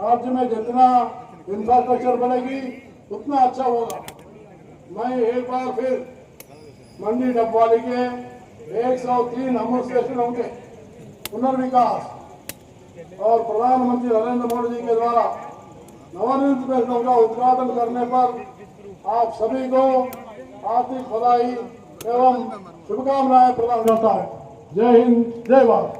राज्य में जितना इंफ्रास्ट्रक्चर बनेगी उतना अच्छा होगा। मैं एक बार फिर मंडी डबवाली के 103 अमर स्टेशनों के पुनर्विकास और प्रधानमंत्री नरेंद्र मोदी जी के द्वारा नवनिर्मित स्टेशनों का उद्घाटन करने पर आप सभी को हार्दिक बधाई एवं शुभकामनाएं प्रदान करता हूं। जय हिंद, जय भारत।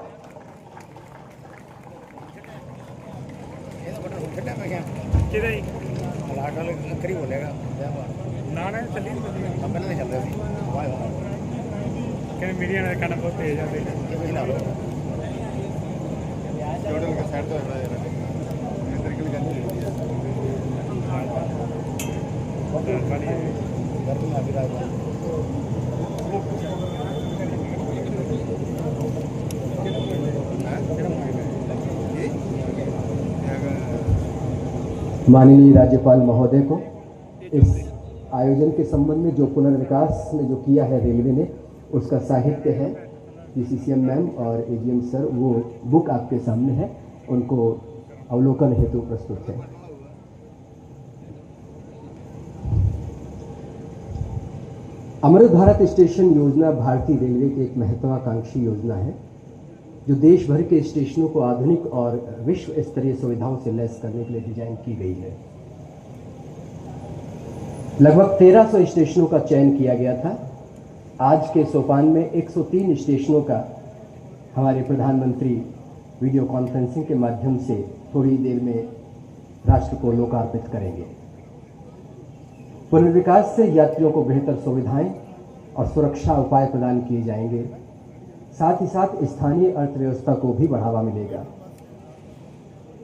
मीडिया ने कहना बहुत तेज माननीय राज्यपाल महोदय को इस आयोजन के संबंध में जो पुनर्विकास में जो किया है रेलवे ने, उसका साहित्य है। पीसीसीएम मैम और एजीएम सर वो बुक आपके सामने है, उनको अवलोकन हेतु प्रस्तुत है। अमृत भारत स्टेशन योजना भारतीय रेलवे की एक महत्वाकांक्षी योजना है जो देश भर के स्टेशनों को आधुनिक और विश्व स्तरीय सुविधाओं से लैस करने के लिए डिजाइन की गई है। लगभग 1300 स्टेशनों का चयन किया गया था। आज के सोपान में 103 स्टेशनों का हमारे प्रधानमंत्री वीडियो कॉन्फ्रेंसिंग के माध्यम से थोड़ी देर में राष्ट्र को लोकार्पित करेंगे। पुनर्विकास से यात्रियों को बेहतर सुविधाएं और सुरक्षा उपाय प्रदान किए जाएंगे। साथ ही साथ स्थानीय अर्थव्यवस्था को भी बढ़ावा मिलेगा।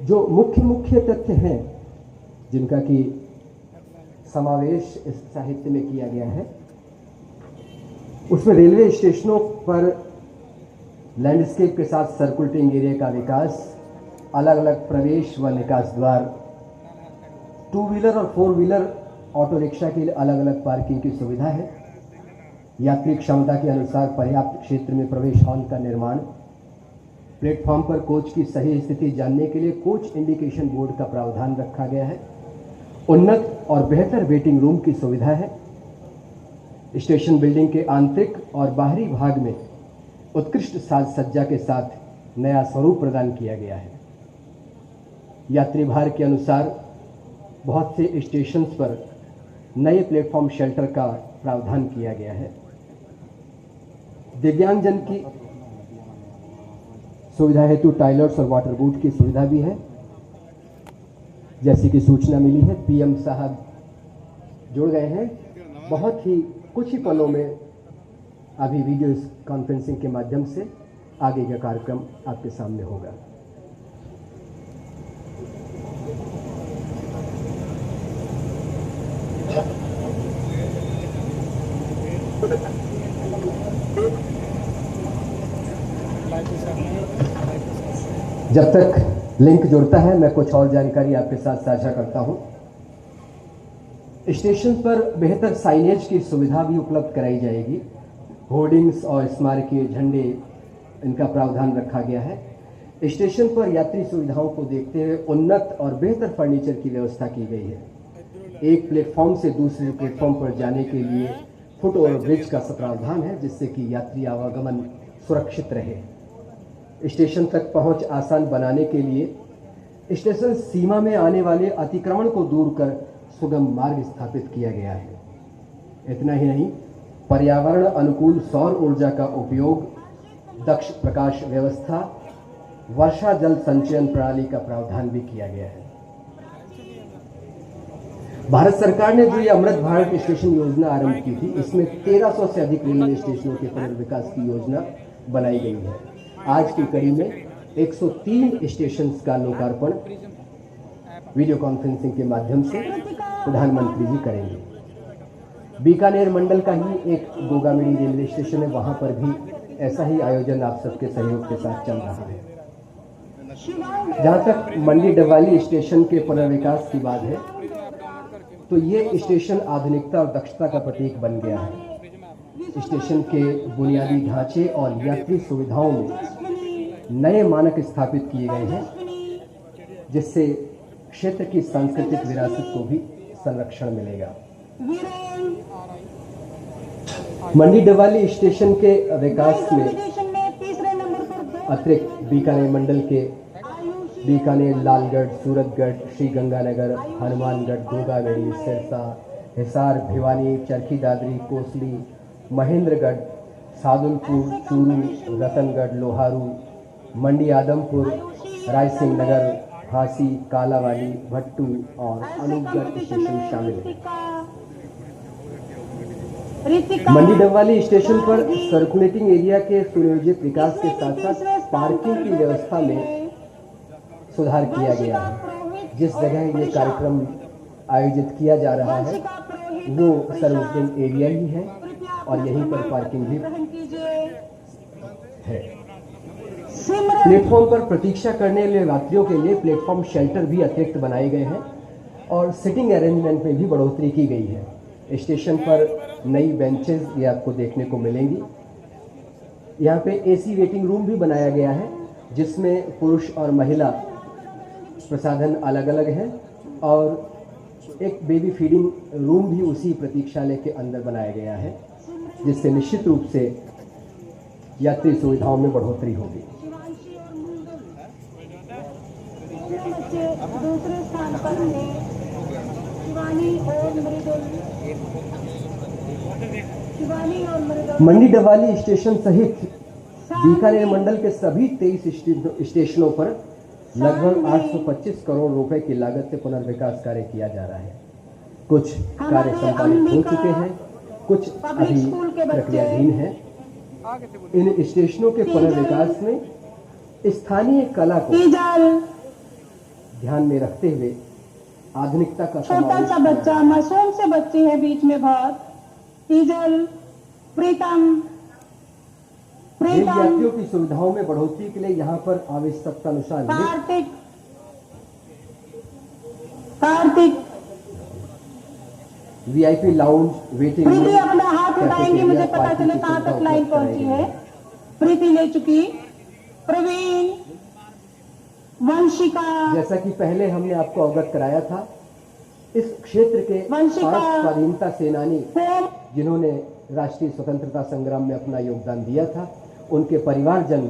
जो मुख्य तथ्य हैं जिनका कि समावेश इस साहित्य में किया गया है, उसमें रेलवे स्टेशनों पर लैंडस्केप के साथ सर्कुलेटिंग एरिया का विकास, अलग अलग प्रवेश व निकास द्वार, 2 व्हीलर और 4 व्हीलर ऑटो रिक्शा के लिए अलग अलग पार्किंग की सुविधा है, यात्री क्षमता के अनुसार पर्याप्त क्षेत्र में प्रवेश हॉल का निर्माण, प्लेटफॉर्म पर कोच की सही स्थिति जानने के लिए कोच इंडिकेशन बोर्ड का प्रावधान रखा गया है, उन्नत और बेहतर वेटिंग रूम की सुविधा है, स्टेशन बिल्डिंग के आंतरिक और बाहरी भाग में उत्कृष्ट साज सज्जा के साथ नया स्वरूप प्रदान किया गया है। यात्री भार के अनुसार बहुत से स्टेशंस पर नए प्लेटफॉर्म शेल्टर का प्रावधान किया गया है। दिव्यांगजन की सुविधा हेतु टॉयलेट्स और वाटर बूट की सुविधा भी है। जैसी कि सूचना मिली है, पीएम साहब जुड़ गए हैं। बहुत ही कुछ ही पलों में अभी वीडियो कॉन्फ्रेंसिंग के माध्यम से आगे का कार्यक्रम आपके सामने होगा। जब तक लिंक जुड़ता है, मैं कुछ और जानकारी आपके साथ साझा करता हूं। स्टेशन पर बेहतर साइनेज की सुविधा भी उपलब्ध कराई जाएगी। होर्डिंग्स और स्मारकीय झंडे, इनका प्रावधान रखा गया है। स्टेशन पर यात्री सुविधाओं को देखते हुए उन्नत और बेहतर फर्नीचर की व्यवस्था की गई है। एक प्लेटफॉर्म से दूसरे प्लेटफॉर्म पर जाने के लिए फुट ओवर ब्रिज का प्रावधान है, जिससे कि यात्री आवागमन सुरक्षित रहे। स्टेशन तक पहुंच आसान बनाने के लिए स्टेशन सीमा में आने वाले अतिक्रमण को दूर कर सुगम मार्ग स्थापित किया गया है। इतना ही नहीं, पर्यावरण अनुकूल सौर ऊर्जा का उपयोग, दक्ष प्रकाश व्यवस्था, वर्षा जल संचयन प्रणाली का प्रावधान भी किया गया है। भारत सरकार ने जो ये अमृत भारत स्टेशन योजना आरंभ की थी, इसमें 1300 से अधिक रेलवे स्टेशनों के पुनर्विकास की योजना बनाई गई है। आज की कड़ी में 103 स्टेशन का लोकार्पण वीडियो कॉन्फ्रेंसिंग के माध्यम से प्रधानमंत्री जी करेंगे। बीकानेर मंडल का ही एक गोगामेड़ी रेलवे स्टेशन है, वहां पर भी ऐसा ही आयोजन आप सबके सहयोग के साथ चल रहा है। जहां तक मंडी डबवाली स्टेशन के पुनर्विकास की बात है, तो ये स्टेशन आधुनिकता और दक्षता का प्रतीक बन गया है। स्टेशन के बुनियादी ढांचे और यात्री सुविधाओं में नए मानक स्थापित किए गए हैं, जिससे क्षेत्र की सांस्कृतिक विरासत को भी संरक्षण मिलेगा। मंडी डबवाली स्टेशन के विकास में अतिरिक्त बीकानेर मंडल के बीकानेर, लालगढ़, सूरतगढ़, श्री गंगानगर, हनुमानगढ़, गोगावेड़ी, सिरसा, हिसार, भिवानी, चरखी दादरी, कोसली, महेंद्रगढ़, सादुलपुर, चूरू, रतनगढ़, लोहारू, मंडी आदमपुर, रायसिंह नगर, हांसी, कालावाली, भट्टू और अनूपगढ़ स्टेशन शामिल हैं। मंडी डबवाली स्टेशन पर सर्कुलेटिंग एरिया के सुनियोजित विकास के साथ साथ पार्किंग की व्यवस्था में सुधार किया गया है। जिस जगह ये कार्यक्रम आयोजित किया जा रहा है वो सर्कुलेटिंग एरिया ही है और यहीं पर पार्किंग भी है। प्लेटफॉर्म पर प्रतीक्षा करने वाले यात्रियों के लिए प्लेटफॉर्म शेल्टर भी अतिरिक्त बनाए गए हैं और सिटिंग अरेंजमेंट में भी बढ़ोतरी की गई है। स्टेशन पर नई बेंचेस ये आपको देखने को मिलेंगी। यहाँ पे एसी वेटिंग रूम भी बनाया गया है जिसमें पुरुष और महिला प्रसाधन अलग अलग हैं और एक बेबी फीडिंग रूम भी उसी प्रतीक्षालय के अंदर बनाया गया है, जिससे निश्चित रूप से यात्री सुविधाओं में बढ़ोतरी होगी। दूसरे स्थान पर है शिवानी और मृदुल। मंडी डबवाली स्टेशन सहित बीकानेर मंडल के सभी 23 स्टेशनों पर लगभग 825 करोड़ रुपए की लागत से पुनर्विकास कार्य किया जा रहा है। कुछ कार्य संपादित हो चुके हैं, कुछ अभी प्रक्रियाधीन है। इन स्टेशनों के पुनर्विकास में स्थानीय कला को ध्यान में रखते हुए आधुनिकता का छोटा सा बच्चा, मासूम से बच्चे हैं बीच में बहुत, ईजल, प्रीतम। रेल यात्रियों की सुविधाओं में बढ़ोतरी के लिए यहाँ पर आवश्यकता अनुसार Kartik VIP lounge, waiting room, Preeti अपना हाथ उठाएंगे, मुझे पता चले कहाँ तक लाइन पहुंची है। प्रीति ले चुकी, प्रवीण, वंशिका। जैसा कि पहले हमने आपको अवगत कराया था, इस क्षेत्र के 5 स्वाधीनता सेनानी जिन्होंने राष्ट्रीय स्वतंत्रता संग्राम में अपना योगदान दिया था, उनके परिवारजन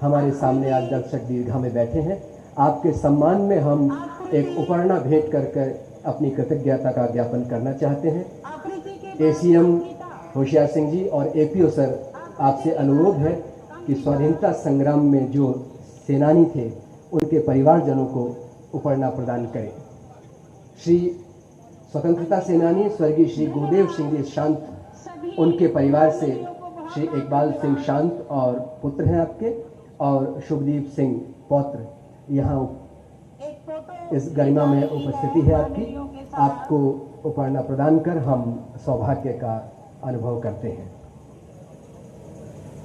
हमारे सामने आज दर्शक दीर्घा में बैठे हैं। आपके सम्मान में हम एक उपहार भेंट कर अपनी कृतज्ञता का ज्ञापन करना चाहते हैं। एसीएम होशियार सिंह जी और एपीओ सर, आपसे अनुरोध है कि स्वाधीनता संग्राम में जो सेनानी थे उनके परिवारजनों को उपहार प्रदान करें। श्री स्वतंत्रता सेनानी स्वर्गीय श्री गुरुदेव सिंह जी शांत, उनके परिवार से श्री इकबाल सिंह शांत और पुत्र हैं आपके, और शुभदीप सिंह पौत्र यहाँ इस गरिमा में उपस्थिति है आपकी। आपको उपहार प्रदान कर हम सौभाग्य का अनुभव करते हैं।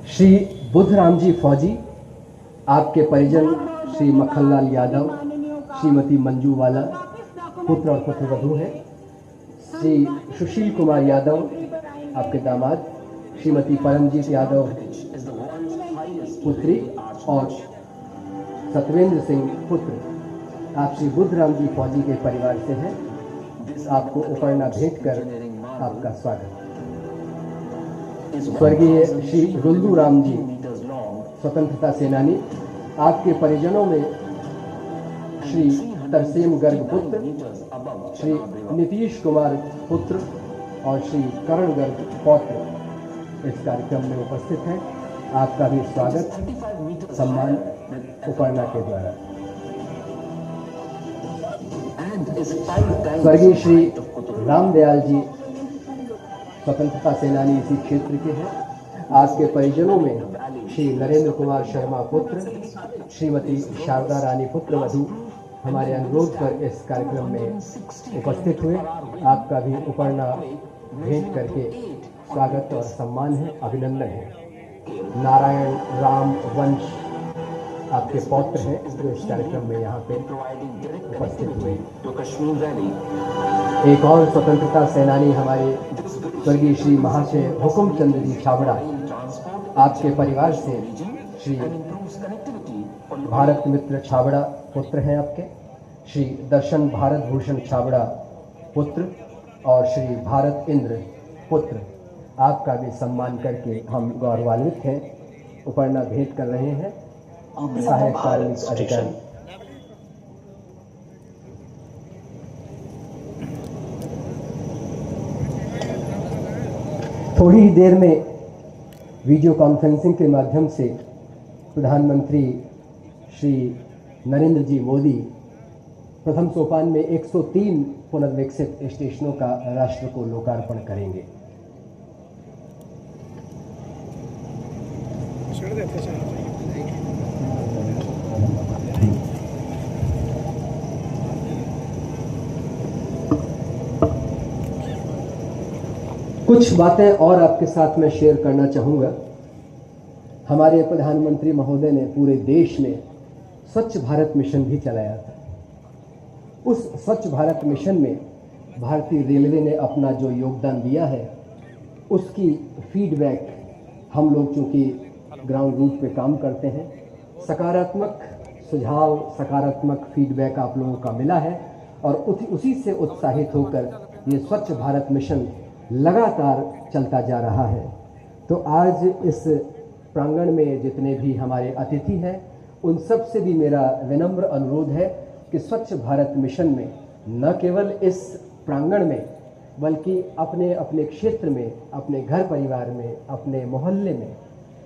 श्री बुद्धराम जी फौजी, आपके परिजन श्री मक्खनलाल यादव, श्रीमती मंजू वाला, पुत्र और पुत्रवधू है। श्री सुशील कुमार यादव आपके दामाद, श्रीमती परमजीत यादव पुत्री और सतवेंद्र सिंह पुत्र, आप श्री बुद्धराम जी फौजी के परिवार से हैं। आपको उपहार भेंट कर आपका स्वागत। स्वर्गीय श्री रुल्लू राम जी स्वतंत्रता सेनानी, आपके परिजनों में श्री तरसेम गर्ग पुत्र, श्री नीतीश कुमार पुत्र और श्री करण गर्ग पौत्र इस कार्यक्रम में उपस्थित हैं। आपका भी स्वागत सम्मान उपहार के द्वारा। स्वर्गीय श्री रामदयाल जी स्वतंत्रता सेनानी इसी क्षेत्र के हैं। आपके परिजनों में श्री नरेंद्र कुमार शर्मा पुत्र, श्रीमती शारदा रानी पुत्र वधू हमारे अनुरोध पर इस कार्यक्रम में उपस्थित हुए। आपका भी उपहार भेंट करके स्वागत और सम्मान है, अभिनंदन है। नारायण राम वंश आपके पौत्र हैं जो इस कार्यक्रम में यहाँ पे उपस्थित हुए। एक और स्वतंत्रता सेनानी हमारे स्वर्गीय श्री महाशय हुकुमचंद जी छाबड़ा, आपके परिवार से श्री भारत मित्र छाबड़ा पुत्र हैं आपके। श्री दर्शन भारत भूषण छाबड़ा पुत्र और श्री भारत इंद्र पुत्र, आपका भी सम्मान करके हम गौरवान्वित हैं। उपरना भेंट कर रहे हैं सहायक कार्मिक अधिकारी। थोड़ी ही देर में वीडियो कॉन्फ्रेंसिंग के माध्यम से प्रधानमंत्री श्री नरेंद्र जी मोदी प्रथम सोपान में 103 पुनर्विकसित स्टेशनों का राष्ट्र को लोकार्पण करेंगे। कुछ बातें और आपके साथ में शेयर करना चाहूँगा। हमारे प्रधानमंत्री महोदय ने पूरे देश में स्वच्छ भारत मिशन भी चलाया था। उस स्वच्छ भारत मिशन में भारतीय रेलवे ने अपना जो योगदान दिया है उसकी फीडबैक हम लोग चूँकि ग्राउंड रूट पे काम करते हैं, सकारात्मक सुझाव, सकारात्मक फीडबैक आप लोगों का मिला है और उसी से उत्साहित होकर ये स्वच्छ भारत मिशन लगातार चलता जा रहा है। तो आज इस प्रांगण में जितने भी हमारे अतिथि हैं उन सब से भी मेरा विनम्र अनुरोध है कि स्वच्छ भारत मिशन में न केवल इस प्रांगण में बल्कि अपने अपने क्षेत्र में, अपने घर परिवार में, अपने मोहल्ले में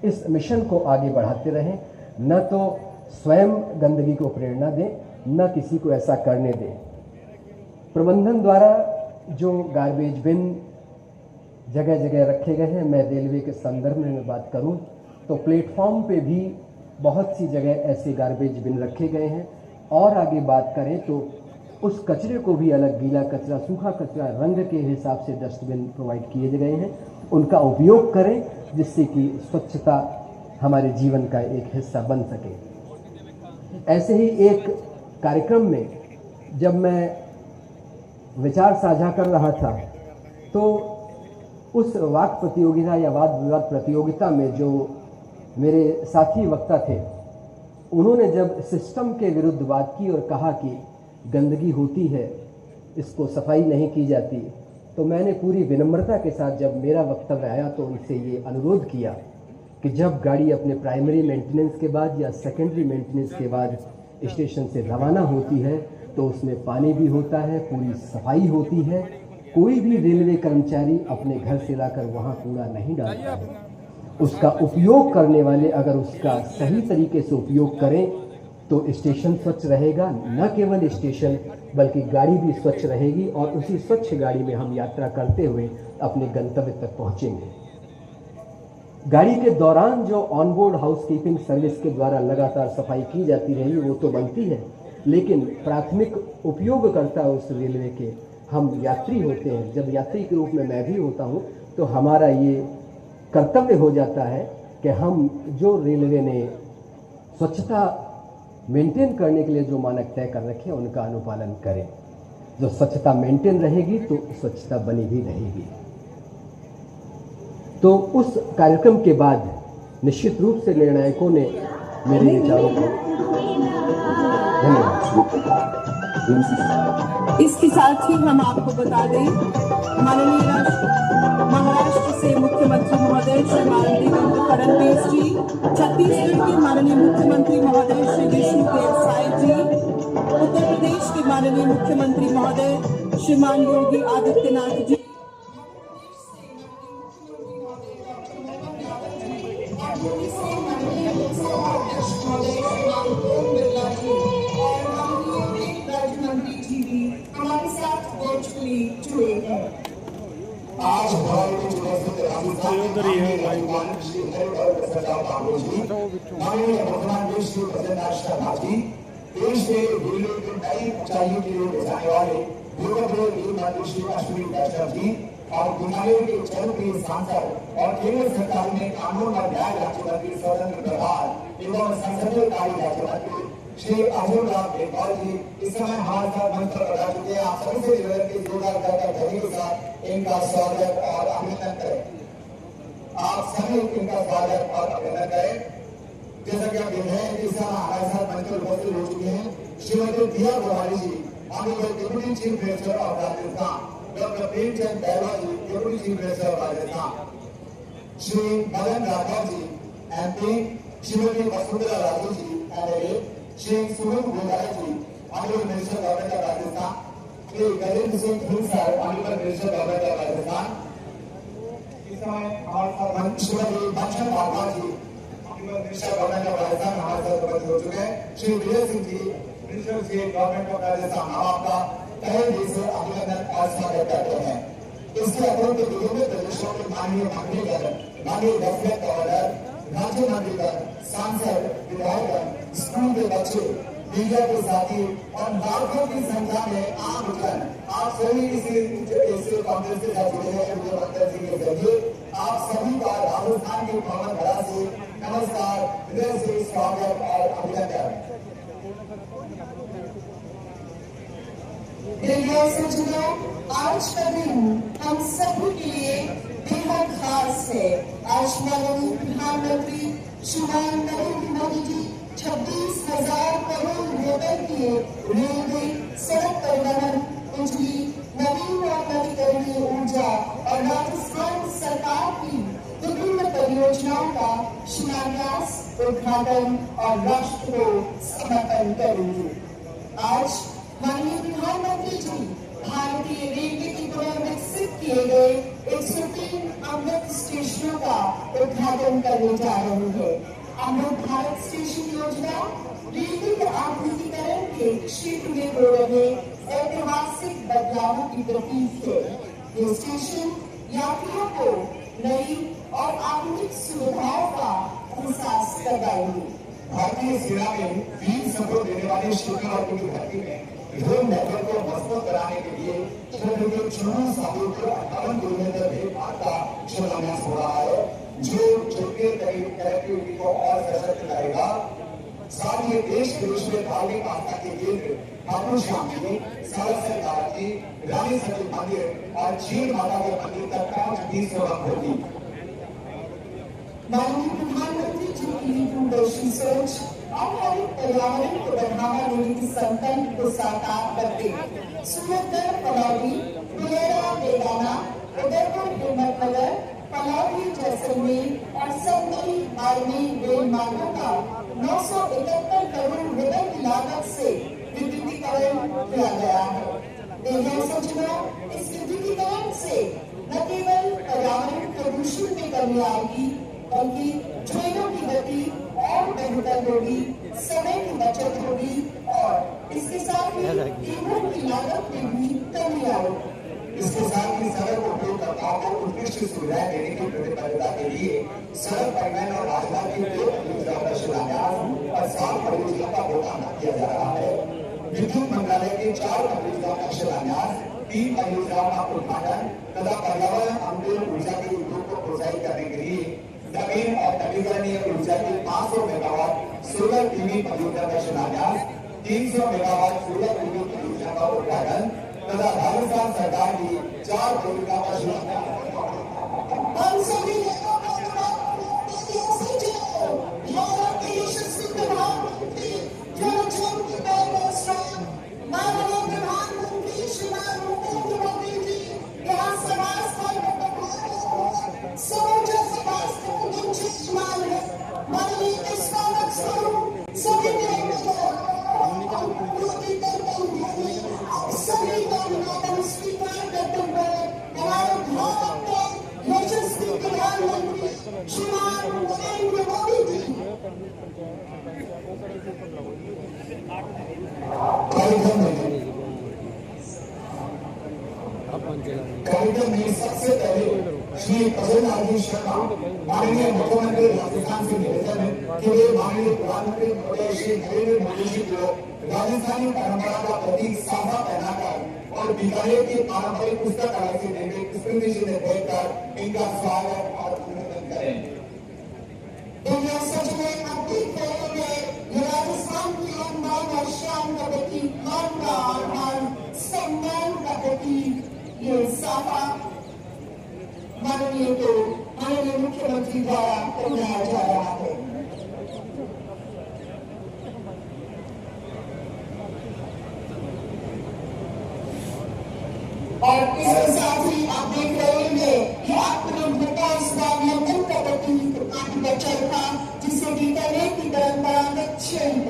इस मिशन को आगे बढ़ाते रहें। न तो स्वयं गंदगी को प्रेरणा दें, न किसी को ऐसा करने दें। प्रबंधन द्वारा जो गार्बेज बिन जगह जगह रखे गए हैं, मैं रेलवे के संदर्भ में बात करूं तो प्लेटफॉर्म पे भी बहुत सी जगह ऐसे गार्बेज बिन रखे गए हैं। और आगे बात करें तो उस कचरे को भी अलग, गीला कचरा, सूखा कचरा, रंग के हिसाब से डस्टबिन प्रोवाइड किए गए हैं। उनका उपयोग करें जिससे कि स्वच्छता हमारे जीवन का एक हिस्सा बन सके। ऐसे ही एक कार्यक्रम में जब मैं विचार साझा कर रहा था तो उस वाक प्रतियोगिता या वाद विवाद प्रतियोगिता में जो मेरे साथी वक्ता थे उन्होंने जब सिस्टम के विरुद्ध बात की और कहा कि गंदगी होती है, इसको सफाई नहीं की जाती, तो मैंने पूरी विनम्रता के साथ जब मेरा वक्तव्य आया तो उनसे ये अनुरोध किया कि जब गाड़ी अपने प्राइमरी मेंटेनेंस के बाद या सेकेंडरी मेंटेनेंस के बाद स्टेशन से रवाना होती है तो उसमें पानी भी होता है, पूरी सफाई होती है। कोई भी रेलवे कर्मचारी अपने घर से लाकर वहाँ कूड़ा नहीं डालता है। उसका उपयोग करने वाले अगर उसका सही तरीके से उपयोग करें तो स्टेशन स्वच्छ रहेगा। न केवल स्टेशन बल्कि गाड़ी भी स्वच्छ रहेगी और उसी स्वच्छ गाड़ी में हम यात्रा करते हुए अपने गंतव्य तक पहुँचेंगे। गाड़ी के दौरान जो ऑनबोर्ड हाउसकीपिंग सर्विस के द्वारा लगातार सफाई की जाती रही वो तो बनती है, लेकिन प्राथमिक उपयोगकर्ता उस रेलवे के हम यात्री होते हैं। जब यात्री के रूप में मैं भी होता हूँ तो हमारा ये कर्तव्य हो जाता है कि हम जो रेलवे ने स्वच्छता मेंटेन करने के लिए जो मानक तय कर रखे हैं उनका अनुपालन करें। जो स्वच्छता मेंटेन रहेगी तो स्वच्छता बनी भी रहेगी। तो उस कार्यक्रम के बाद निश्चित रूप से निर्णायकों ने मेरे विचारों को धन्यवाद। इसके साथ ही हम आपको बता दें, माननीय महाराष्ट्र से मुख्यमंत्री महोदय श्री देवेंद्र फडणवीस जी, छत्तीसगढ़ के माननीय मुख्यमंत्री महोदय श्री विष्णुदेव साय जी, उत्तर प्रदेश के माननीय मुख्यमंत्री महोदय श्रीमान योगी आदित्यनाथ जी, हमारे साथ वर्चुअली जुड़े हैं। आज माननीय मुख्यमंत्री श्री प्रसन्ननाथ भाजी देश के रेलवे के कई ऊंचाइयों की ओर ले जाने वाले लोकप्रिय रेल मंत्री श्री अश्विनी वैष्णव जी और हिमालय के जनप्रिय सांसद और केंद्र सरकार में कानून और न्याय राज्य मंत्री स्वतंत्र प्रभार एवं संसदीय कार्य राज्य मंत्री श्री अर्जुन राम मेघवाल जी इस समय हमारे साथ मंच पर बैठा चुके हैं। आप सभी से विनती है जोरदार करकर ध्वनि के साथ इनका स्वागत और अभिनंदन करें। आप सभी इनका स्वागत और अभिनंदन करें। जैसा कि आप देख रहे हैं इस समय हमारे साथ मंच पर उपस्थित हो चुके हैं श्रीमती दिया गोवारी जी, Honorable Deputy Chief Minister of Rajasthan, Dr. Premchand Bairwa ji, Deputy Chief Minister of Rajasthan, Shri Madan Rathod ji, MP, Shrimati Vasundhara Raju ji, MLA, Shri Sumit Goyal ji, Honorable Minister Government of Rajasthan, Shri Gajendra Singh Gill sir, Honorable Minister Government of Rajasthan, इस समय हमारे साथ श्रीमती बच्चन बाबा जी, Honorable Minister Government of Rajasthan हमारे साथ उपस्थित हो चुके हैं, Shri Vijay Singh ji, Minister State Government of Rajasthan, हम आपका तहे दिल से अभिनंदन और स्वागत करते हैं। इसके अतिरिक्त विभिन्न प्रदेशों के माननीय मंत्रीगण, माननीय लेफ्टिनेंट गवर्नर, राज्य मंत्रीगण, सांसद, विधायकगण, स्कूल के बच्चे, मीडिया के साथी और लाखों की संख्या में आमजन, आप सभी इस कांग्रेस के साथ जुड़े हैं। वक्तव्य के जरिए आप सभी का राजस्थान की भवन धरा से नमस्कार, हृदय से स्वागत और अभिनंदन। सज्जनों, आज का दिन हम सभी के लिए बेहद खास है। आज माननीय प्रधानमंत्री श्रीमान नरेंद्र मोदी जी 26,000 करोड़ रुपए के रेलवे, सड़क परिवहन, बिजली, नवीन और नवीकरणीय ऊर्जा और राजस्थान सरकार की विभिन्न परियोजनाओं का शिलान्यास, उद्घाटन और राष्ट्र को समर्पण करेंगे। आज माननीय प्रधानमंत्री जी भारतीय रेलवे की पुनर्विकसित किए गए 103 अमृत स्टेशनों का उद्घाटन करने जा रहे हैं। अमृत भारत स्टेशन योजना रेलवे के आधुनिकीकरण के क्षेत्र में हो रहे ऐतिहासिक बदलावों की प्रतीक है। ये स्टेशन यात्रियों को नई और आधुनिक सुविधाओं का एहसास करवाएंगे। भारतीय सेना में वीर सबको देने वाले शूटिंग की भर्ती में रेल नेटवर्क को मजबूत कराने के लिए छत्रपति चुनू साहिब को 58 किलोमीटर रेल मार्ग का शिलान्यास हो रहा है, जो क्षेत्रीय कनेक्टिविटी को और सशक्त करेगा। साथ ही देश विदेश में धार्मिक आस्था के केंद्र खाटू श्याम जी, सड़क से कारती, रानी सती मंदिर और झील माता के मंदिर तक पहुंच भी सुलभ होगी। माननीय प्रधानमंत्री जी की दूरदर्शी सोच और हरित पर्यावरण को बढ़ावा देने की संकल्प को साकार करते सूरतगढ़ पलौदी, बुलेरा बेगाना, उदयपुर हिम्मतनगर, पलौदी जैसलमेर और संगरी बाड़मेर रेल मार्गों का 971 करोड़ रुपए की लागत से विद्युतीकरण किया गया है। सज्जनों, इस विद्युतीकरण से न केवल पर्यावरण प्रदूषण में कमी आएगी, बल्कि ट्रेनों की गति और बेहतर होगी, समय की बचत होगी और इसके साथ ही ईंधन की लागत में भी कमी आएगी। इसके साथ ही सड़क उपयोगकर्ताओं को उत्कृष्ट सुविधाएं देने की प्रतिबद्धता के लिए सड़क परिवहन और राजमार्ग की 2 परियोजनाओं का शिलान्यास और 7 परियोजनाओं का भुगतान किया जा रहा है। विद्युत मंत्रालय की 4 परियोजनाओं का शिलान्यास, 3 परियोजनाओं का उद्घाटन तथा पर्यावरण अनुकूल ऊर्जा के उद्योग को प्रोत्साहित करने के लिए नवीन और नवीकरणीय ऊर्जा की 500 मेगावाट सोलर पीवी परियोजना का शिलान्यास, 300 मेगावाट सोलर पीवी परियोजना का उद्घाटन तथा राजस्थान सरकार की 4 परियोजनाओं का शिलान्यास। हम सभी भारत के यशस्वी प्रधानमंत्री माननीय प्रधानमंत्री श्रीमान नरेंद्र मोदी जी यहाँ समास्थल में समूचा समास्थल मान है। माननीय इस स्वागत स्वरूप सभी सभी का अभिनंदन स्वीकार करते हुए हमारे भारत के यशस्वी प्रधानमंत्री श्रीमान नरेंद्र मोदी जी कार्यक्रम में सबसे पहले श्री प्रसन्नलाल शर्मा माननीय मुख्यमंत्री राजस्थान से निवेदन है कि वे माननीय प्रधानमंत्री महोदय श्री नरेंद्र मोदी जी को राजस्थानी परंपरा का प्रतीक साफा पहनाकर और बीकानेर की पारंपरिक पुस्तकालय से निर्मित स्मृति चिन्ह भेंटकर इनका स्वागत और अभिनंदन करें। राजस्थान की अनमोल और शान का प्रतीक, मान का आधार, सम्मान का प्रतीक ये साफा माननीय मुख्यमंत्री द्वारा पहनाया जा रहा है। और इसके साथ ही आप देख रहे हैं कि आत्मनिर्भरता स्वावलंबन का प्रतीक था, जिसे बीकानेर की परंपरागत शिल्प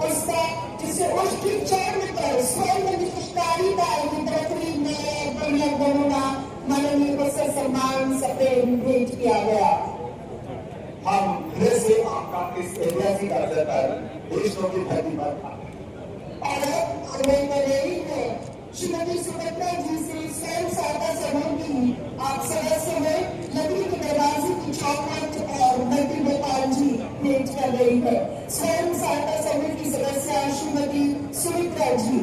उसका जिसे उसकी चरण पर स्वयं निष्कारी की तकरीब में दुनिया बनना माननीय को सम्मान से भेंट किया गया। हम फिर से आपका इस ऐतिहासिक अवसर पर देश की धरती पर और मैं कर रही है श्रीमती सुभद्रा जी से स्वयं सहायता समूह की आप सदस्य हैं लकड़ी के दरवाजे की चौखट और नटी गोपाल जी भेंट कर रही है। स्वयं सहायता समूह की सदस्य श्रीमती सुमित्रा जी,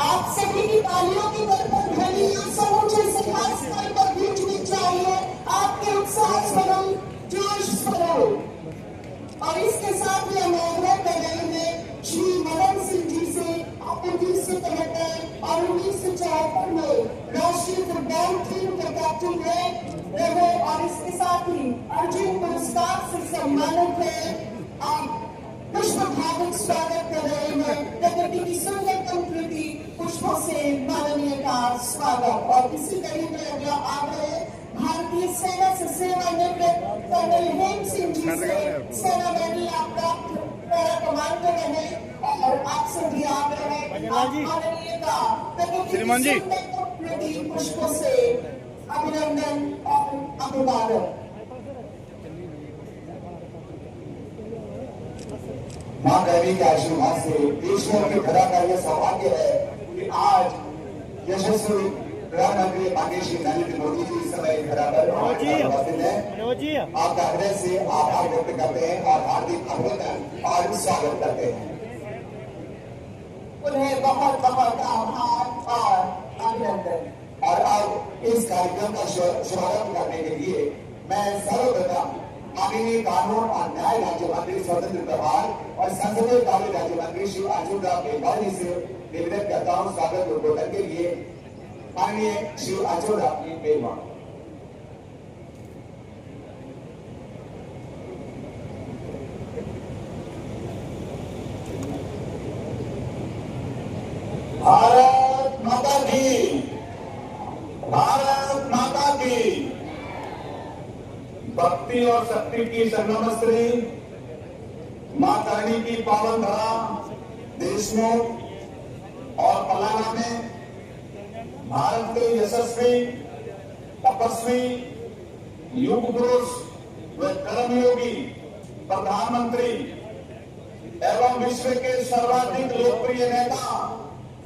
आप सभी की तालियों की बरकत ध्वनि समूचे सिखार स्थल पर गूंजनी चाहिए। आपके उत्साह स्वरम जोश स्वरम और इसके साथ ही हम आग्रह कर रहे हैं श्री मदन सिंह जी से 1973 और 1974 में राष्ट्रीय फुटबॉल टीम के कैप्टन रहे और इसके साथ ही अर्जुन पुरस्कार से सम्मानित है। आप पुष्पभावक स्वागत कर रहे हैं। प्रकृति की सुंदर संस्कृति पुष्पों से माननीय का स्वागत। और इसी कड़ी में अगला आग्रह भारतीय सेना से सेवानिवृत्त कर्नल हेम सिंह जी से सेना में आपका पैरा कमांडर रहे और आपसे भी आग्रह है माननीय का प्रकृति की संस्कृति पुष्पों से अभिनंदन और अभिवादन। मां देवी के आशीर्वाद से देशों की धरा का यह सौभाग्य है कि आज यशस्वी प्रधानमंत्री माननीय श्री नरेंद्र मोदी जी इस समय धरा पर उपस्थित हैं। आपका हृदय से आभार व्यक्त करते हैं और हार्दिक अभिनंदन और स्वागत करते हैं। उन्हें बहुत बहुत आभार और अभिनंदन। और अब इस कार्यक्रम का शुभारंभ करने के लिए मैं सर्वप्रथम माननीय कानून और न्याय राज्य मंत्री स्वतंत्र प्रभार और संसदीय कार्य राज्य मंत्री श्री अर्जुन राम मेघवाल जी से निवेदन करता हूँ स्वागत उद्बोधन के लिए। माननीय श्री अर्जुन राम मेघवाल। भारत माता की, भारत माता की। भक्ति और शक्ति की संगम स्त्री मां करणी की पावन धरा देशमुख और पलाना में भारत के यशस्वी तपस्वी युग पुरुष व कर्मयोगी प्रधानमंत्री एवं विश्व के सर्वाधिक लोकप्रिय नेता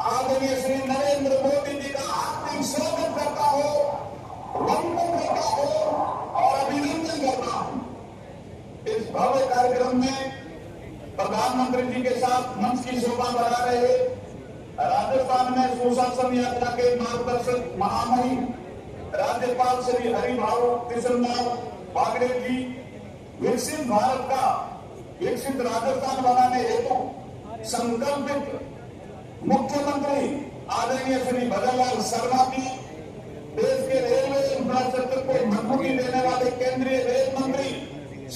आदरणीय श्री नरेंद्र मोदी जी का हार्दिक स्वागत करता हूं, वंदन करता हूं और अभिनंदन करता हूं। इस भव्य कार्यक्रम में प्रधानमंत्री जी के साथ मंच की शोभा बढ़ा रहे राजस्थान में सुशासन यात्रा के मार्गदर्शक महामहिम राज्यपाल श्री हरिभाऊ कृष्णलाल बागड़े जी, विकसित भारत का विकसित राजस्थान बनाने हेतु संकल्पित मुख्यमंत्री आदरणीय श्री भजनलाल शर्मा जी, देश के रेलवे इंफ्रास्ट्रक्चर को मजबूती देने वाले केंद्रीय रेल मंत्री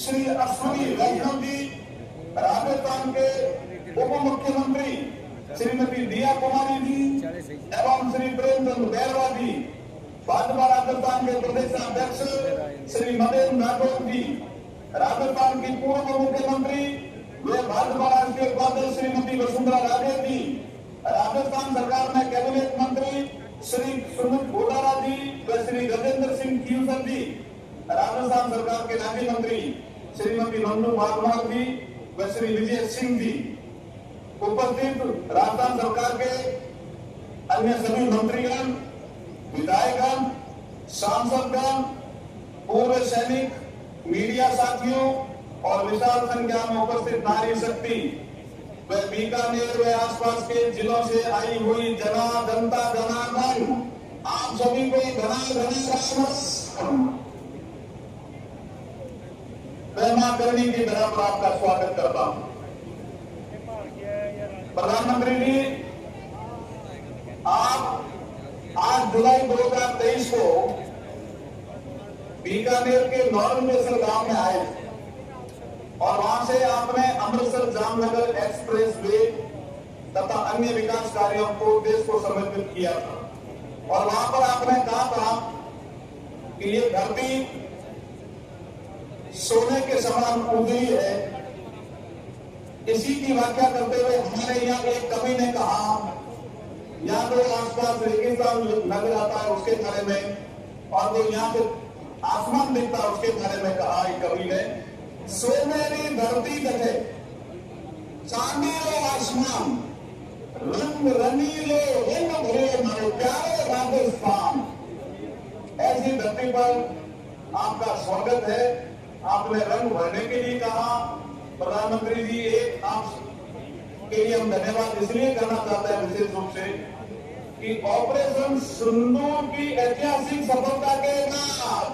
श्री अश्विनी वैष्णव जी, राजस्थान के उप मुख्यमंत्री श्रीमती दिया कुमारी जी एवं श्री प्रेमचंद बैरवा जी, भाजपा राजस्थान के प्रदेश अध्यक्ष श्री मदेन राठौर जी, राजस्थान की पूर्व मुख्यमंत्री वे भाजपा राष्ट्रीय उपाध्यक्ष श्रीमती वसुंधरा राजे जी, राजस्थान सरकार में कैबिनेट मंत्री श्री सुमित घोटाला जी व श्री गजेंद्र सिंह खीवसर जी, राजस्थान सरकार के राज्य मंत्री श्रीमती मन्नू भागवत जी व श्री विजय सिंह जी, उपस्थित राजस्थान सरकार के अन्य सभी मंत्रीगण, विधायकगण, सांसदगण, पूर्व सैनिक, मीडिया साथियों और विशाल संख्या में उपस्थित नारी शक्ति व बीकानेर व आसपास के जिलों से आई हुई जनता जनार्दन, आप सभी को मां करणी की धरा पर आपका स्वागत करता हूं। प्रधानमंत्री जी, आप 8 जुलाई 2023 को बीकानेर के नॉर्मलेश्वर गांव में आए और वहां से आपने अमृतसर जामनगर एक्सप्रेस वे तथा अन्य विकास कार्यों को देश को समर्पित किया था। और वहां पर आपने कहा था कि ये धरती सोने के समान उजली है। इसी की व्याख्या करते हुए हमारे यहाँ एक कवि ने कहा, यहाँ तो आसपास रेगिस्तान नजर आता है उसके बारे में, और जो यहाँ से आसमान दिखता है उसके बारे में कहा एक कवि ने, सोनेरी धरती कथे चांदीलो आसमान, रंग रंगीले रंग भरे मारे प्यारे राजस्थान। ऐसी धरती पर आपका स्वागत है। आपने रंग भरने के लिए कहा। प्रधानमंत्री जी, एक आप के लिए हम धन्यवाद इसलिए करना चाहते हैं विशेष रूप से कि ऑपरेशन सिंदूर की ऐतिहासिक सफलता के बाद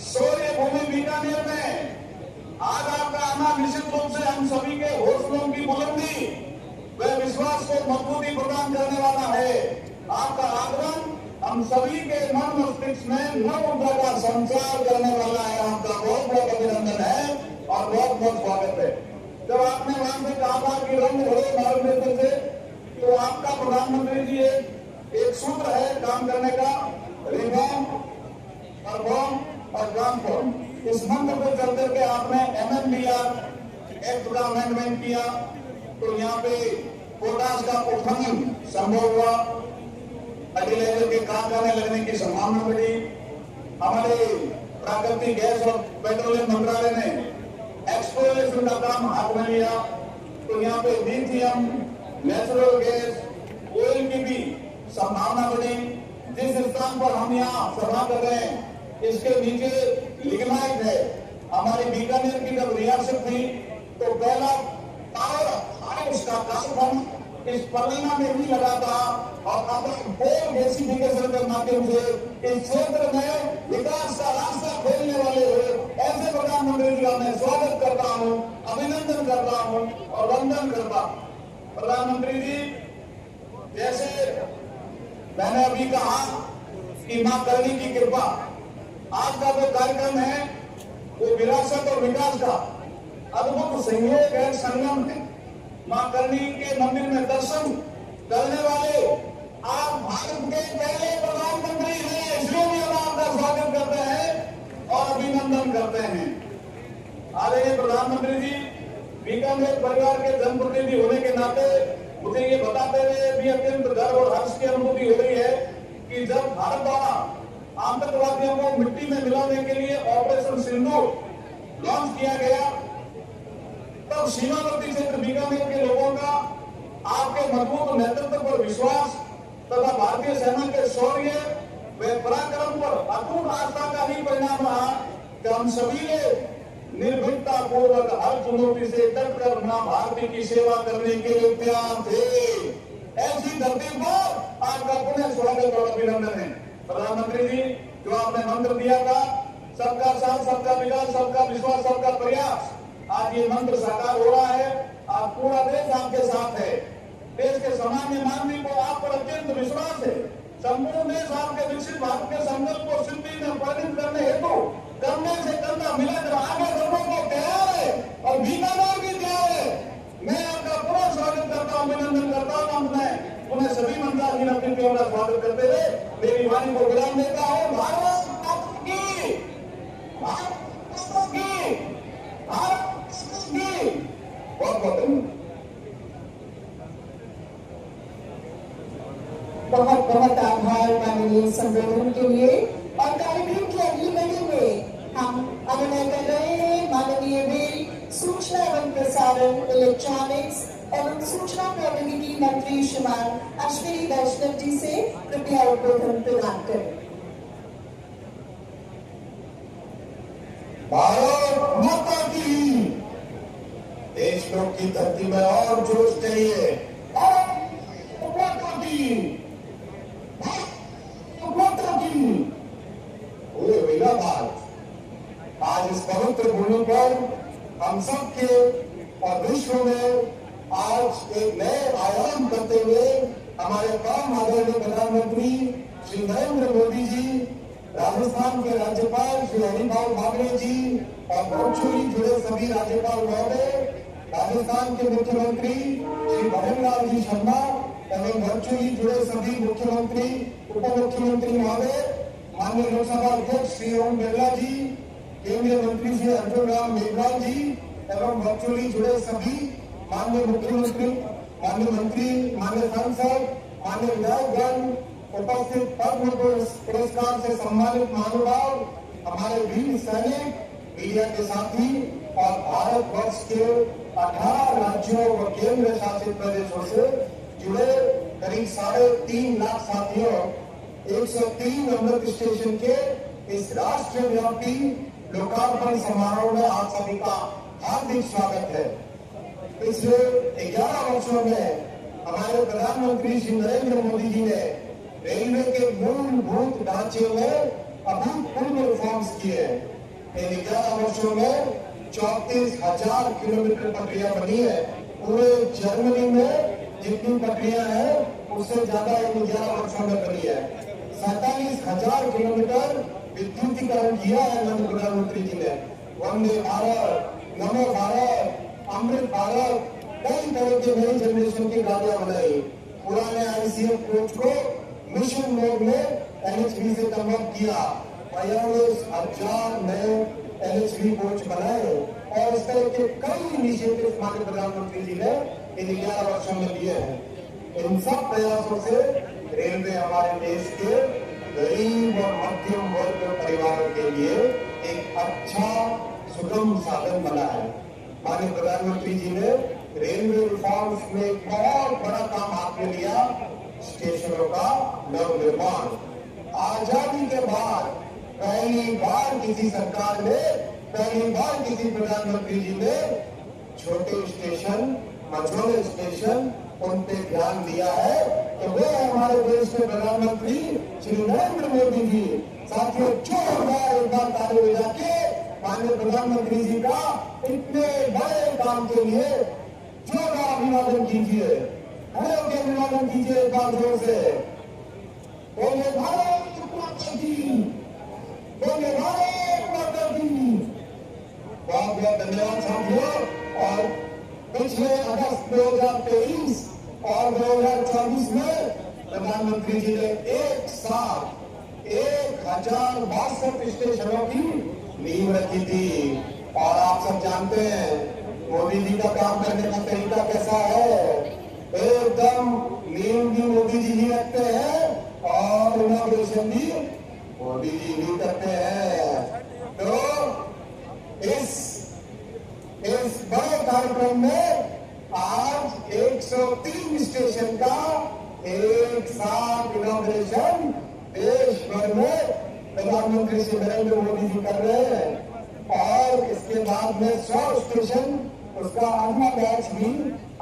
सूर्य भूमि बीकानेर में आज आपका आना निश्चित रूप से हम सभी के हौसलों की बुलंदी व विश्वास को मजबूती प्रदान करने वाला है। आपका आगमन हम सभी के मन मस्तिष्क में नव ऊर्जा का संचार करने वाला है। आपका बहुत बहुत अभिनंदन है और बहुत बहुत स्वागत है। जब आपने वहां से कहा था कि रंग भरे भारत नेत्र से, तो आपका प्रधानमंत्री जी एक सूत्र है काम करने का, रिफॉर्म, परफॉर्म और ट्रांसफॉर्म। इस मंत्र को चलते के आपने MMDR एक्ट का अमेंडमेंट किया, तो यहाँ पे पोटाश का उत्खनन संभव हुआ, फर्टिलाइजर के कारखाने लगने की संभावना बढ़ी। हमारे प्राकृतिक गैस और पेट्रोलियम मंत्रालय ने एक्सप्लोरेशन का काम हाथ में लिया, तो यहाँ पे लिथियम, नेचुरल गैस, ऑयल की भी संभावना बढ़ी। जिस स्थान पर हम यहाँ सभा कर रहे हैं इसके नीचे लिग्नाइट है। हमारी बीकानेर की जब रियासत थी तो पहला पावर हाउस का कार्यक्रम इस परिणा में भी लगा था, और अब बोल गैसिफिकेशन के माध्यम से इस क्षेत्र में विकास का रास्ता खोलने वाले हुए ऐसे प्रधानमंत्री जी का मैं स्वागत करता हूँ, अभिनंदन करता हूँ और वंदन करता हूँ। प्रधानमंत्री जी, जैसे मैंने अभी कहा कि मां करनी की कृपा, आज का जो कार्यक्रम है वो विरासत और विकास का अद्भुत संयोग है, संगम है। मां करनी के मंदिर में दर्शन करने वाले आप भारत के पहले प्रधानमंत्री हैं, इसलिए भी हम आपका स्वागत करते हैं और अभिनंदन करते हैं। आदरणीय प्रधानमंत्री जी, बीकानेर परिवार के जनप्रतिनिधि होने के नाते मुझे ये बताते हुए भी अत्यंत गर्व और हर्ष की अनुभूति हो रही है कि जब भारत द्वारा आतंकवादियों को मिट्टी में मिलाने के लिए ऑपरेशन सिंदूर लॉन्च किया गया, तब सीमावर्ती क्षेत्र बीकानेर के लोगों का आपके मजबूत नेतृत्व पर विश्वास तथा भारतीय सेना के शौर्य व पराक्रम पर अटूट आस्था का ही परिणाम रहा कि हम सभी ने निर्भीकता पूर्वक हर चुनौती से डटकर मां भारती की सेवा करने के लिए तैयार थे। ऐसी धरती पर आपका पुनः स्वागत और अभिनंदन है। प्रधानमंत्री जी, जो आपने मंत्र दिया था, सबका साथ, सबका विकास, सबका विश्वास, सबका प्रयास, आज ये मंत्र साकार हो रहा है। आज पूरा देश आपके साथ है। देश के सामान्य मानवी को आप पर अत्यंत विश्वास है। संपूर्ण देश आपके विकसित भारत के संकल्प को सिद्धि में परिणत करने हेतु करने से करना मिलाकर आगे बढ़ने को तैयार है और बीकानेर भी तैयार है। मैं आपका पूरा स्वागत करता हूँ, अभिनंदन करता हूँ। मैं उन्हें सभी मंत्रालय अतिथियों का स्वागत करते हुए मेरी वाणी को विराम देता हूँ। भारत माता की, भारत माता की, भारत की। बहुत बहुत धन्यवाद। बहुत बहुत आभार माननीय संबोधन के लिए। और कार्यक्रम की अगली कड़ी में हम अभिनय कर रहे हैं माननीय वे सूचना एवं प्रसारण, इलेक्ट्रॉनिक्स एवं सूचना प्रौद्योगिकी मंत्री श्रीमान अश्विनी वैष्णव जी से। कृपया उद्बोधन प्रदान करें। भारत माता की। देशभक्त की धरती में और जोश चाहिए। भारत माता की, भारत माता की। पूरे विला भारत आज इस पवित्र भूमि पर हम सब के और विश्व में आज एक नए आयाम करते हुए हमारे परम आदरणीय प्रधानमंत्री श्री नरेंद्र मोदी जी, राजस्थान के राज्यपाल श्री हरिभाऊ बागड़े जी और भोजपुरी जुड़े सभी राज्यपाल महोदय, राजस्थान के मुख्यमंत्री श्री भजनलाल जी शर्मा एवं वर्चुअली जुड़े सभी मुख्यमंत्री, उप मुख्यमंत्री महोदय, माननीय लोकसभा अध्यक्ष श्री ओम बिरला जी, केंद्रीय मंत्री श्री अर्जुन राम मेघवाल जी एवं वर्चुअली जुड़े सभी माननीय मुख्यमंत्री, माननीय मंत्री, माननीय सांसद, माननीय विधायकगण, उपस्थित पद्म पुरस्कार से सम्मानित महानुभाव, हमारे वीर सैनिक, मीडिया के साथी और भारत वर्ष के 18 राज्यों व केंद्र शासित प्रदेशों से जुड़े करीब 3.5 लाख साथियों, 103 अमृत स्टेशन के इस राष्ट्रव्यापी लोकार्पण समारोह में आप सभी का हार्दिक स्वागत है। पिछले 11 वर्षों में हमारे प्रधानमंत्री श्री नरेंद्र मोदी जी ने रेलवे के मूलभूत ढांचे में अभूतपूर्व रिफॉर्म्स किए हैं। इन 11 वर्षों में 34,000 किलोमीटर पटरियां बनी है। पूरे जर्मनी में जितनी पटरियां हैं उससे ज्यादा इन 11 वर्षों में बनी है। 47,000 किलोमीटर विद्युतीकरण किया है माननीय प्रधानमंत्री जी ने। वंदे भारत, नमो भारत, अमृत भारत, कई तरह के नई जनरेशन की गाड़ियां बनाई। पुराने आईसीएफ कोच को मिशन मोड में एलएचबी से कन्वर्ट किया। 45,000 नए एलएचबी कोच बनाए और इस तरह के कई इनिशिएटिव माननीय प्रधानमंत्री जी ने इन 11 वर्षों में लिए हैं। इन सब प्रयासों से रेलवे हमारे देश के गरीब और मध्यम वर्ग परिवारों के लिए एक अच्छा सुगम साधन बना है। माननीय प्रधानमंत्री जी ने रेलवे रिफॉर्म्स में एक बहुत बड़ा काम हाथ में लिया, स्टेशनों का नव निर्माण। आजादी के बाद पहली बार किसी सरकार ने, पहली बार किसी प्रधानमंत्री जी ने छोटे स्टेशन, मझोले स्टेशन, उन पे ध्यान दिया है। तो वे हमारे देश के प्रधानमंत्री श्री नरेंद्र मोदी जी। साथियों, जोरदार एक बार ताली बजा के माननीय प्रधानमंत्री जी का इतने बड़े काम के लिए जोरदार अभिवादन कीजिए। खड़े के अभिवादन कीजिए एक बार जोर से। बोले भारत माता की, बोले भारत माता की। बहुत बहुत धन्यवाद साथियों। और पिछले अगस्त 2023 और 2024 में प्रधानमंत्री जी ने एक साथ 1062 स्टेशनों की नींव रखी थी। और आप सब जानते हैं मोदी जी का काम करने का तरीका कैसा है। एकदम नींव भी मोदी जी ही रखते हैं और इनॉग्रेशन भी मोदी जी ही करते हैं। तो इस बड़े कार्यक्रम में आज 103 स्टेशन का एक साथ इनॉग्रेशन देश भर में प्रधानमंत्री श्री नरेंद्र मोदी जी कर रहे हैं। और इसके बाद में 100 स्टेशन, उसका अगला बैच भी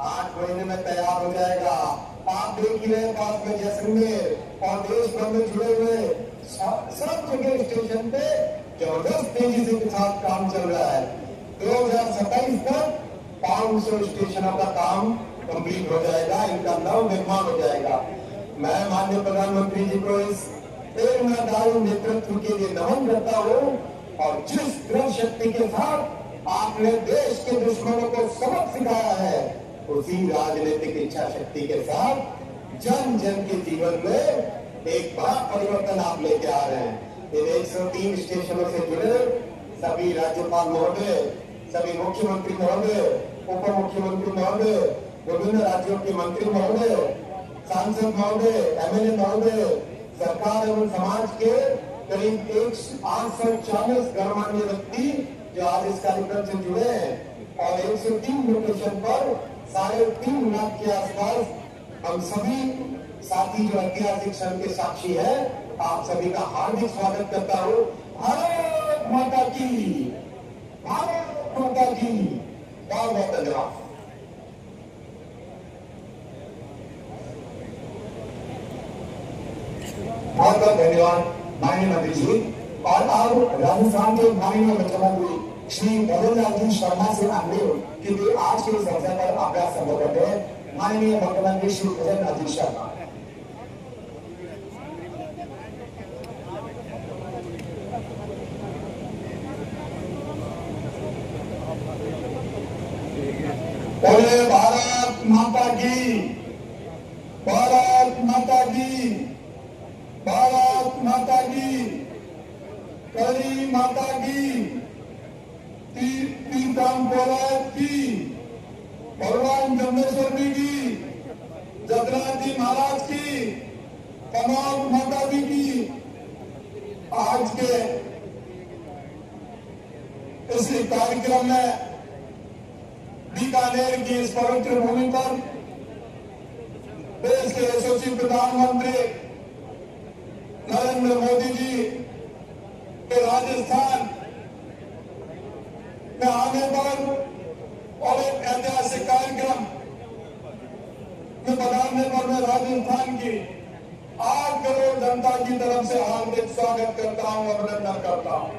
8 महीने में तैयार हो जाएगा। आप देख ही रहे पास में जैसलमेर और देश भर में जुड़े हुए सब जगह स्टेशन पे जबरदस्त तेजी के साथ काम चल रहा है। 2027 तक 500 स्टेशनों का काम कंप्लीट हो जाएगा, इनका नव निर्माण हो जाएगा। मैं माननीय प्रधानमंत्री जी को इस प्रेरणादायी नेतृत्व के लिए नमन करता हूँ। और जिस दृढ़ शक्ति के साथ आपने देश के दुश्मनों को सबक सिखाया है, उसी राजनीतिक इच्छा शक्ति के साथ जन जन के जीवन में एक बड़ा परिवर्तन आप लेके आ रहे हैं। इन 103 स्टेशनों से जुड़े सभी राज्यपाल महोदय, सभी मुख्यमंत्री महोदय, उप मुख्यमंत्री महोदय, विभिन्न राज्यों के मंत्री महोदय, सांसद महोदय, एमएलए महोदय, सरकार एवं समाज के करीब 840 गणमान्य व्यक्ति जो आज इस कार्यक्रम से जुड़े हैं और 103 लोकेशन पर 3.5 लाख के आसपास हम सभी साथी जो ऐतिहासिक क्षण के साक्षी हैं, आप सभी का हार्दिक स्वागत करता हूँ। भारत माता की, भारत माता की। बहुत बहुत धन्यवाद। बहुत बहुत धन्यवाद माननीय मंत्री जी। और अब राजस्थान के माननीय मुख्यमंत्री श्री भजनलाल जी शर्मा से अनुरोध कि वे आज के इस अवसर पर अपना संबोधन करें। माननीय मुख्यमंत्री श्री भजनलाल जी शर्मा। ठीक है। बोले भारत माता की, भारत माता की, भारत माता की, करी माता की, पीताम्बरा की, भगवान जमनेश्वर जी की, जगन्नाथ जी महाराज की, कनौज माता जी की। आज के इस कार्यक्रम में बीकानेर की इस पवित्र भूमि पर देश के यशस्वी प्रधानमंत्री नरेंद्र मोदी जी के राजस्थान में आने पर और एक ऐतिहासिक कार्यक्रम में पधारने पर मैं राजस्थान की 8 करोड़ जनता की तरफ से हार्दिक स्वागत करता हूं, अभिनंदन करता हूं।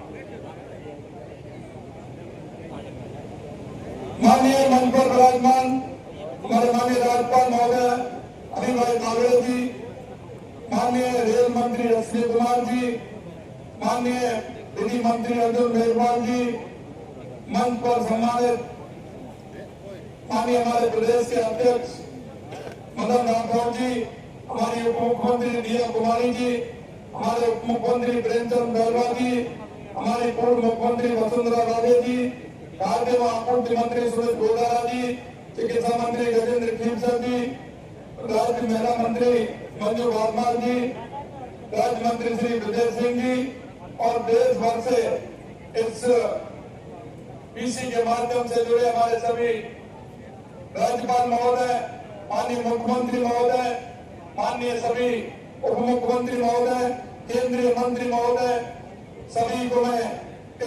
माननीय मंच पर विराजमान हमारे माननीय राज्यपाल महोदय अनिल भाई कावड़े जी, माननीय रेल मंत्री अश्विनी कुमार जी, माननीय विधि मंत्री अर्जुन मेघवाल जी, मंच पर सम्मानित माननीय हमारे प्रदेश के अध्यक्ष मदन राठौर जी, हमारी उप मुख्यमंत्री दिया कुमारी जी, हमारे उप मुख्यमंत्री प्रेमचंद बैरवा जी, हमारी पूर्व मुख्यमंत्री वसुंधरा राजे जी, खाद्य व आपूर्ति मंत्री सुरेश गोदारा जी, चिकित्सा मंत्री गजेंद्र खीरसर जी, राज्य महिला मंत्री मंजू वर्मा जी, राज्य मंत्री श्री विजय सिंह जी और देश भर से इस पीसी के माध्यम से जुड़े हमारे सभी राज्यपाल महोदय, माननीय मुख्यमंत्री महोदय, माननीय सभी उप मुख्यमंत्री महोदय, केंद्रीय मंत्री महोदय, सभी को मैं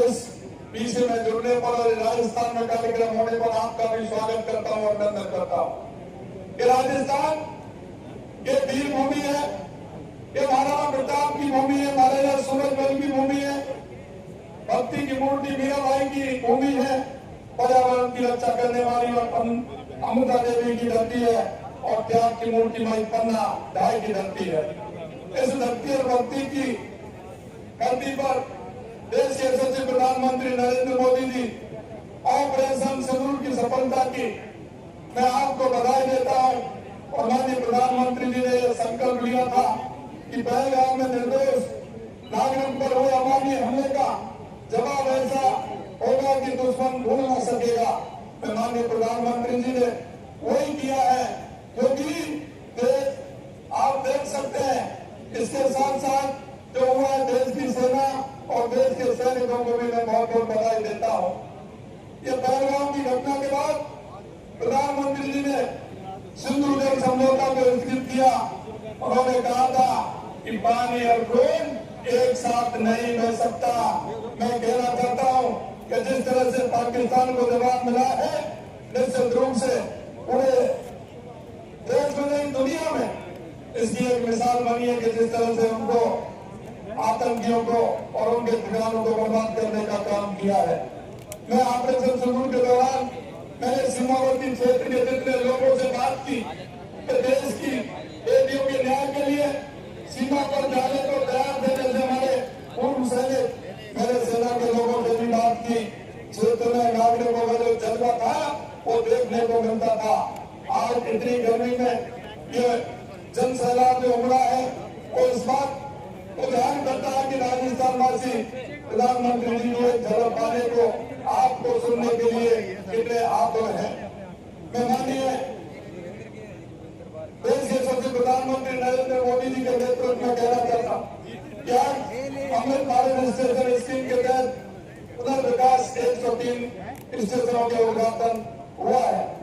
इस पीसी में जुड़ने पर और राजस्थान में कार्यक्रम होने पर आपका भी स्वागत करता हूं, अभिनंदन करता हूं। ये राजस्थान ये वीर भूमि है, ये महाराणा प्रताप की भूमि है, महाराजा सूरजमल की भूमि है, भक्ति की मूर्ति मीराबाई की भूमि है, पर्यावरण की रक्षा करने वाली और अमृता देवी की धरती है और त्याग की मूर्ति माई पन्ना ढाई की धरती है। इस धरती और भक्ति की धरती पर देश के यशस्वी प्रधानमंत्री नरेंद्र मोदी जी ऑपरेशन सिंदूर की सफलता की मैं आपको बधाई देता हूं। और माननीय प्रधानमंत्री जी ने यह संकल्प लिया था कि पहलगाम में निर्दोष नागरिक पर हुए अमानवीय हमले का जवाब ऐसा होगा कि दुश्मन भूल न सकेगा। मैं माननीय प्रधानमंत्री जी ने वही किया है, क्योंकि आप देख सकते हैं इसके साथ साथ जो हुआ है देश की सेना और देश के सैनिकों को भी मैं बहुत बहुत बधाई देता हूं। ये पहलगाम की घटना के बाद प्रधानमंत्री जी ने सिंधु जल समझौता को स्वीकृत किया। उन्होंने कहा था कि पानी और खून एक साथ नहीं बह सकता। मैं कहना चाहता हूं कि जिस तरह से पाकिस्तान को जवाब मिला है, निश्चित रूप से पूरे देश में नहीं दुनिया में इसकी एक मिसाल बनी है कि जिस तरह से उनको आतंकियों को और उनके ठिकानों को बर्बाद करने का काम किया है। मैं ऑपरेशन सिंदूर के दौरान मैंने सीमावर्ती क्षेत्र के जितने लोगों से बात की कि देश की बेटियों के न्याय के लिए सीमा पर जाने को तैयार थे, जैसे हमारे पूर्व सैनिक मेरे सेना के लोगों से भी बात की। क्षेत्र में नागरिकों का जो जज्बा था वो देखने को मिलता था। आज इतनी गर्मी में ये जन सैलाब जो उमड़ा है वो इस बात को ध्यान करता है कि राजस्थान वासी प्रधानमंत्री जी को झलक पाने को आपको सुनने के लिए कितने आतुर हैं। मैं माननीय देश के सबसे प्रधानमंत्री नरेंद्र मोदी जी के नेतृत्व में कहना चाहता हूं कि आज अमृत भारत स्टेशन स्कीम के तहत पुनर्विकास 103 स्टेशनों के उद्घाटन हुआ है।